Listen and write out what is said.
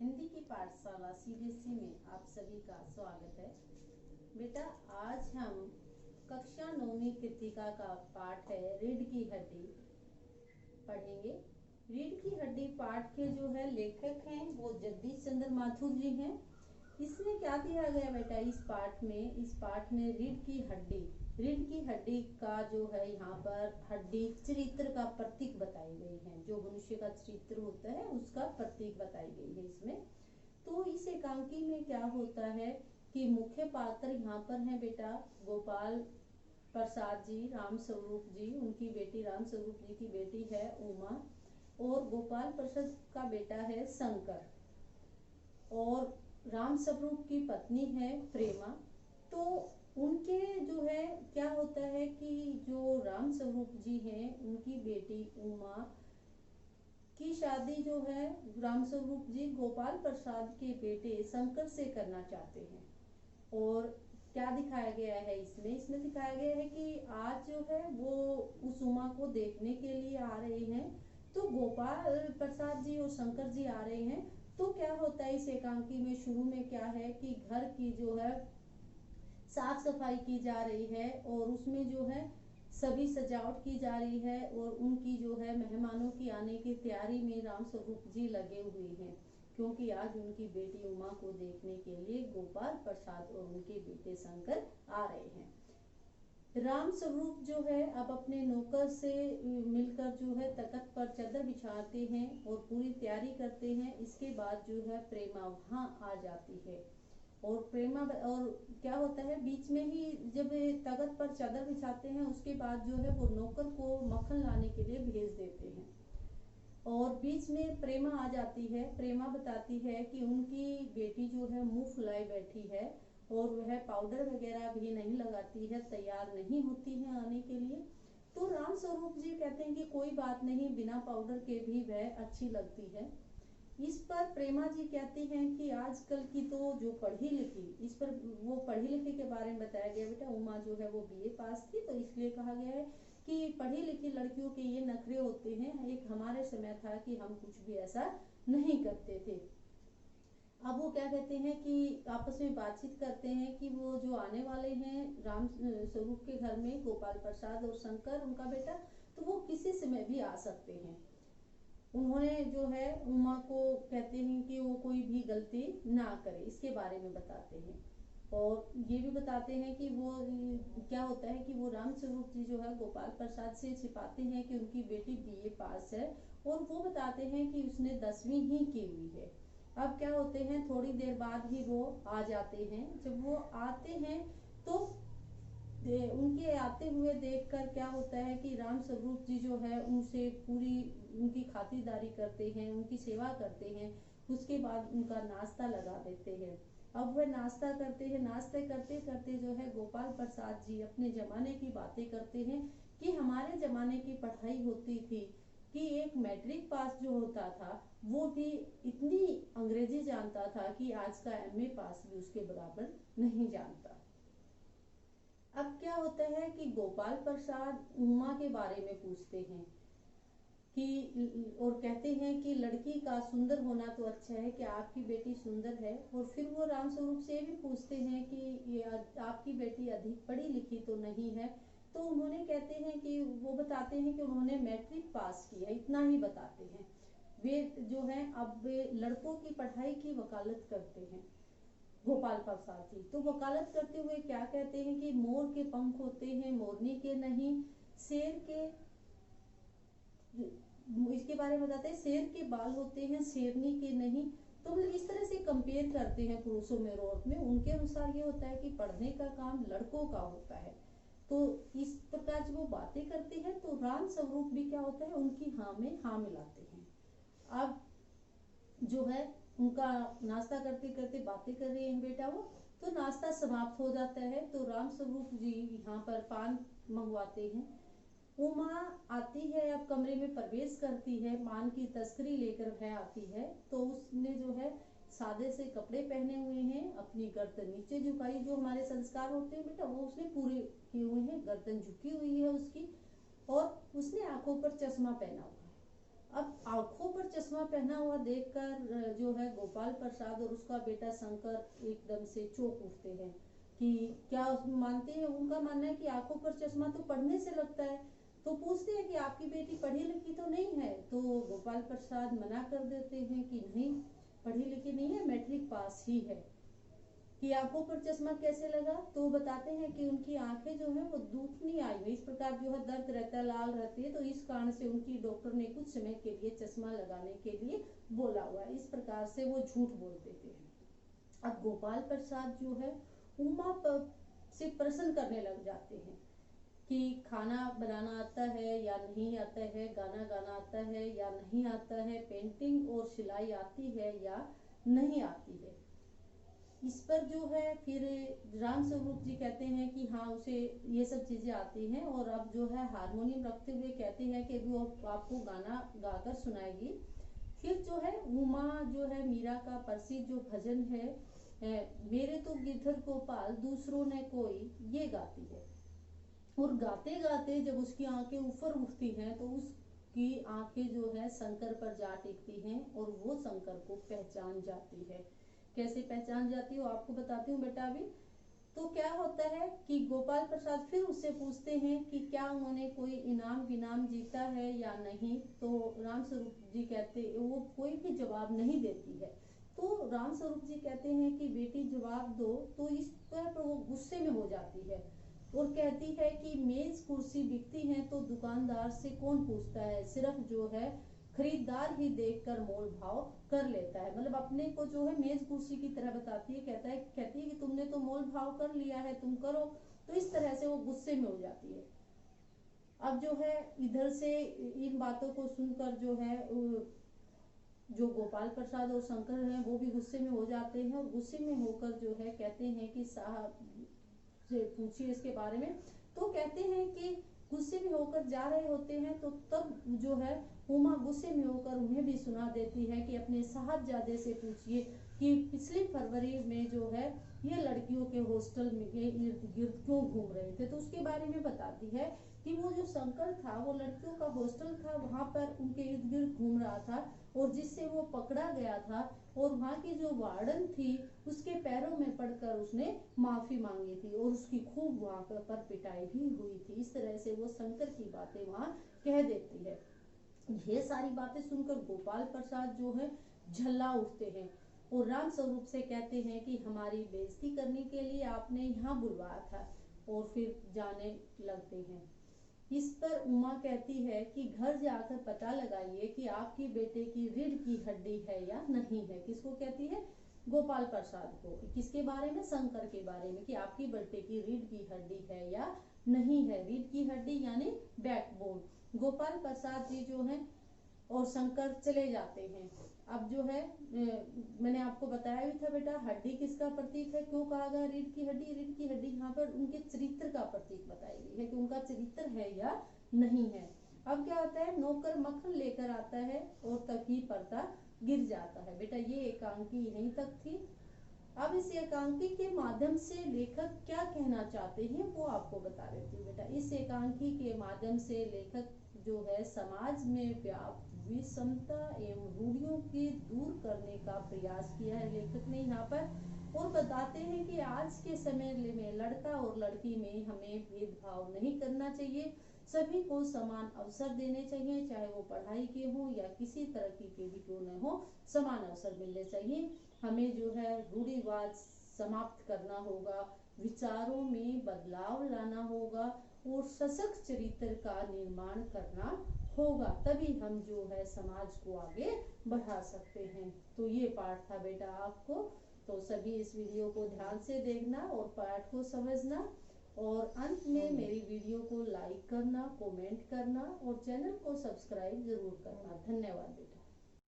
हिंदी की पाठशाला सीबीएसई में आप सभी का स्वागत है। बेटा, आज हम कक्षा 9वीं कृतिका का पाठ है रीढ़ की हड्डी पढ़ेंगे। रीढ़ की हड्डी पाठ के जो है लेखक हैं वो जगदीश चंद्र माथुर जी हैं। इसमें क्या दिया गया बेटा, इस पाठ में रीढ़ की हड्डी का जो है यहाँ पर हड्डी चरित्र का प्रतीक बताई गई है। जो मनुष्य का चरित्र होता है उसका प्रतीक बताई गई है इसमें। तो इस एकांकी में क्या होता है कि मुख्य पात्र यहाँ पर है बेटा गोपाल प्रसाद जी, राम स्वरूप जी, उनकी बेटी राम स्वरूप जी की बेटी है उमा, और गोपाल प्रसाद का बेटा है शंकर, और राम स्वरूप की पत्नी है प्रेमा। तो उनके जो है क्या होता है कि जो राम स्वरूप जी हैं उनकी बेटी उमा की शादी जो है राम स्वरूप जी गोपाल प्रसाद के बेटे शंकर से करना चाहते हैं। और क्या दिखाया गया है इसमें दिखाया गया है कि आज जो है वो उस उमा को देखने के लिए आ रहे हैं। तो गोपाल प्रसाद जी और शंकर जी आ रहे हैं। तो क्या होता है इस एकांकी में शुरू में क्या है कि घर की जो है साफ सफाई की जा रही है और उसमें जो है सभी सजावट की जा रही है, और उनकी जो है मेहमानों की आने की तैयारी में राम स्वरूप जी लगे हुए हैं, क्योंकि आज उनकी बेटी उमा को देखने के लिए गोपाल प्रसाद और उनके बेटे शंकर आ रहे हैं। राम स्वरूप जो है अब अपने नौकर से मिलकर जो है तख्त पर चादर बिछाते हैं और पूरी तैयारी करते हैं। इसके बाद जो है प्रेमा वहां आ जाती है, और क्या होता है बीच में ही जब तख्त पर चादर बिछाते हैं उसके बाद जो है वो नौकर को मक्खन लाने के लिए भेज देते हैं, और बीच में प्रेमा आ जाती है। प्रेमा बताती है कि उनकी बेटी जो है मुंह फुलाए बैठी है और वह पाउडर वगैरह भी नहीं लगाती है, तैयार नहीं होती है आने के लिए। तो राम स्वरूप जी कहते हैं कि कोई बात नहीं, बिना पाउडर के भी वह अच्छी लगती है। इस पर प्रेमा जी कहती हैं कि आजकल की तो जो पढ़ी लिखी, इस पर वो पढ़ी लिखी के बारे में बताया गया बेटा। उमा जो है वो बीए पास थी, तो इसलिए कहा गया है कि पढ़ी लिखी लड़कियों के ये नखरे होते हैं। एक हमारे समय था कि हम कुछ भी ऐसा नहीं करते थे। अब वो क्या कहते हैं कि आपस में बातचीत करते हैं कि वो जो आने वाले हैं राम स्वरूप के घर में गोपाल प्रसाद और शंकर उनका बेटा, तो वो किसी समय भी आ सकते हैं। उन्होंने जो है उमा को कहते हैं कि वो कोई भी गलती ना करे, इसके बारे में बताते हैं। और ये भी बताते हैं कि वो क्या होता है कि वो राम स्वरूप जी जो है गोपाल प्रसाद से छिपाते हैं कि उनकी बेटी बीए पास है, और वो बताते हैं कि उसने 10वीं ही की हुई है। अब क्या होते हैं थोड़ी देर बाद ही वो आ जाते हैं। जब वो आते हैं तो उनके आते हुए देखकर क्या होता है कि राम स्वरूप जी जो है उनसे पूरी उनकी खातिरदारी करते हैं, उनकी सेवा करते हैं। उसके बाद उनका नाश्ता लगा देते हैं। अब वह नाश्ता करते हैं, नाश्ते करते करते जो है गोपाल प्रसाद जी अपने जमाने की बातें करते हैं कि हमारे जमाने की पढ़ाई होती थी कि एक मैट्रिक पास जो होता था वो भी इतनी अंग्रेजी जानता था कि आज का एमए पास भी उसके बराबर नहीं जानता। अब क्या होता है कि गोपाल प्रसाद उमा के बारे में पूछते हैं कि और कहते हैं कि लड़की का सुंदर होना तो अच्छा है, कि आपकी बेटी सुंदर है। और फिर वो राम स्वरूप से भी पूछते हैं कि ये आपकी बेटी अधिक पढ़ी लिखी तो नहीं है। तो उन्होंने कहते हैं कि वो बताते हैं कि उन्होंने मैट्रिक पास की है, इतना ही बताते हैं। वे जो है अब वे लड़कों की पढ़ाई की वकालत करते हैं गोपाल प्रसाद जी। तो वकालत करते हुए क्या कहते हैं कि मोर के पंख होते हैं, मोरनी के नहीं। शेर के, इसके बारे में बताते हैं, शेर के बाल होते हैं, शेरनी के नहीं। तो मतलब इस तरह से कंपेयर करते हैं पुरुषों में और औरत में। उनके अनुसार ये होता है कि पढ़ने का काम लड़कों का होता है। तो इस प्रकार जब वो बातें करते हैं तो राम स्वरूप भी क्या होता है उनकी हाँ में हाँ मिलाते हैं। अब जो है उनका नाश्ता करते करते बातें कर रहे हैं बेटा वो, तो नाश्ता समाप्त हो जाता है। तो राम स्वरूप जी यहाँ पर पान मंगवाते हैं। उमा आती है, अब कमरे में प्रवेश करती है, पान की तस्करी लेकर वह आती है। तो उसने जो है सादे से कपड़े पहने हुए हैं, अपनी गर्दन नीचे झुकाई, जो हमारे संस्कार होते हैं बेटा वो उसने पूरे किए हुए हैं, गर्दन झुकी हुई है उसकी, और उसने आंखों पर चश्मा पहना हुआ है। अब आंखों पर चश्मा पहना हुआ देखकर जो है गोपाल प्रसाद और उसका बेटा शंकर एकदम से चौंक उठते हैं कि क्या मानते हैं, उनका मानना है कि आंखों पर चश्मा तो पढ़ने से लगता है। तो पूछते हैं कि आपकी बेटी पढ़ी लिखी तो नहीं है? तो गोपाल प्रसाद मना कर देते हैं कि नहीं, पढ़ी लिखी नहीं है, मैट्रिक पास ही है। कि आंखों पर चश्मा कैसे लगा? तो बताते हैं कि उनकी आंखें जो है वो दूधनी आई हुई, इस प्रकार जो है दर्द रहता है, लाल रहती है, तो इस कारण से उनकी डॉक्टर ने कुछ समय के लिए चश्मा लगाने के लिए बोला हुआ है। इस प्रकार से वो झूठ बोलते थे। अब गोपाल प्रसाद जो है उमा से प्रश्न करने लग जाते हैं कि खाना बनाना आता है या नहीं आता है, गाना गाना आता है या नहीं आता है, पेंटिंग और सिलाई आती है या नहीं आती है। इस पर जो है फिर राम स्वरूप जी कहते हैं कि हाँ उसे ये सब चीजें आती हैं, और अब जो है हारमोनियम रखते हुए कहते हैं कि वो आपको गाना गाकर सुनाएगी। फिर जो है उमा जो है मीरा का प्रसिद्ध जो भजन है, मेरे तो गिरधर गोपाल दूसरों ने कोई, ये गाती है। और गाते गाते जब उसकी आंखें ऊपर उठती हैं तो उसकी आंखें जो है शंकर पर जा टिकती हैं और वो शंकर को पहचान जाती है। कैसे पहचान जाती हो आपको बताती हूँ बेटा अभी। तो क्या होता है कि गोपाल प्रसाद फिर उससे पूछते हैं कि क्या उन्होंने कोई इनाम विनाम जीता है या नहीं। तो राम स्वरूप जी कहते, वो कोई भी जवाब नहीं देती है। तो राम स्वरूप जी कहते हैं कि बेटी जवाब दो। तो इस पर वो गुस्से में हो जाती है और कहती है कि मेज कुर्सी बिकती है तो दुकानदार से कौन पूछता है, सिर्फ जो है खरीदार ही देखकर मोल भाव कर लेता है। मतलब अपने को जो है मेज कुर्सी की तरह बताती है, कहती है कि तुमने तो मोल भाव कर लिया है, तुम करो। तो इस तरह से वो गुस्से में हो जाती है। अब जो है इधर से इन बातों को सुनकर जो है जो गोपाल प्रसाद और शंकर हैं वो भी गुस्से में हो जाते हैं, और गुस्से में होकर जो है कहते हैं कि साहब से पूछिए इसके बारे में। तो कहते हैं कि गुस्से में होकर जा रहे होते हैं तो तब जो है उमा गुस्से में होकर उन्हें भी सुना देती है कि अपने साहबजादे से पूछिए कि पिछली फरवरी में जो है ये लड़कियों के हॉस्टल में के इर्द गिर्द क्यों घूम रहे थे। तो उसके बारे में बताती है कि वो जो शंकर था वो लड़कियों का हॉस्टल था, वहां पर उनके इर्द गिर्द घूम रहा था, और जिससे वो पकड़ा गया था, और वहां की जो वार्डन थी उसके पैरों में पड़कर उसने माफी मांगी थी, और उसकी खूब वहां पर पिटाई भी हुई थी। इस तरह से वो शंकर की बातें वहां कह देती है। ये सारी बातें सुनकर गोपाल प्रसाद जो है झल्ला उठते हैं और राम स्वरूप से कहते हैं कि हमारी बेइज्जती करने के लिए आपने यहाँ बुलवाया था, और फिर जाने लगते हैं। इस पर उमा कहती है कि घर जाकर पता लगाइए कि आपकी बेटे की रीढ़ की हड्डी है या नहीं है। किसको कहती है? गोपाल प्रसाद को। किसके बारे में? शंकर के बारे में, कि आपकी बेटे की रीढ़ की हड्डी है या नहीं है। रीढ़ की हड्डी यानी बैकबोन। गोपाल प्रसाद जी जो है और शंकर चले जाते हैं। अब जो है मैंने आपको बताया भी था बेटा, हड्डी किसका प्रतीक है, क्यों कहा गया रीढ़ की हड्डी? रीढ़ की हड्डी यहाँ पर उनके चरित्र का प्रतीक बताई गई है कि उनका चरित्र है या नहीं है। अब क्या होता है, नौकर मक्खन लेकर आता है और तभी पर्दा गिर जाता है। बेटा ये एकांकी यहीं तक थी। अब इस एकांकी के माध्यम से लेखक क्या कहना चाहते हैं वो आपको बता देती हूँ बेटा। इस एकांकी के माध्यम से लेखक जो है समाज में व्याप्त विषमता एवं रूढ़ियों के दूर करने का प्रयास किया है लेखक ने यहाँ पर, और बताते हैं कि आज के समय में लड़का और लड़की में हमें भेदभाव नहीं करना चाहिए, सभी को समान अवसर देने चाहिए, चाहे वो पढ़ाई के हो या किसी तरक्की के भी क्यों न हो, समान अवसर मिलने चाहिए। हमें जो है रूढ़िवाद समाप्त करना होगा, विचारों में बदलाव लाना होगा और सशक्त चरित्र का निर्माण करना होगा, तभी हम जो है समाज को आगे बढ़ा सकते हैं। तो ये पाठ था बेटा आपको। तो सभी इस वीडियो को ध्यान से देखना और पाठ को समझना, और अंत में मेरी वीडियो को लाइक करना, कमेंट करना और चैनल को सब्सक्राइब जरूर करना। धन्यवाद बेटा।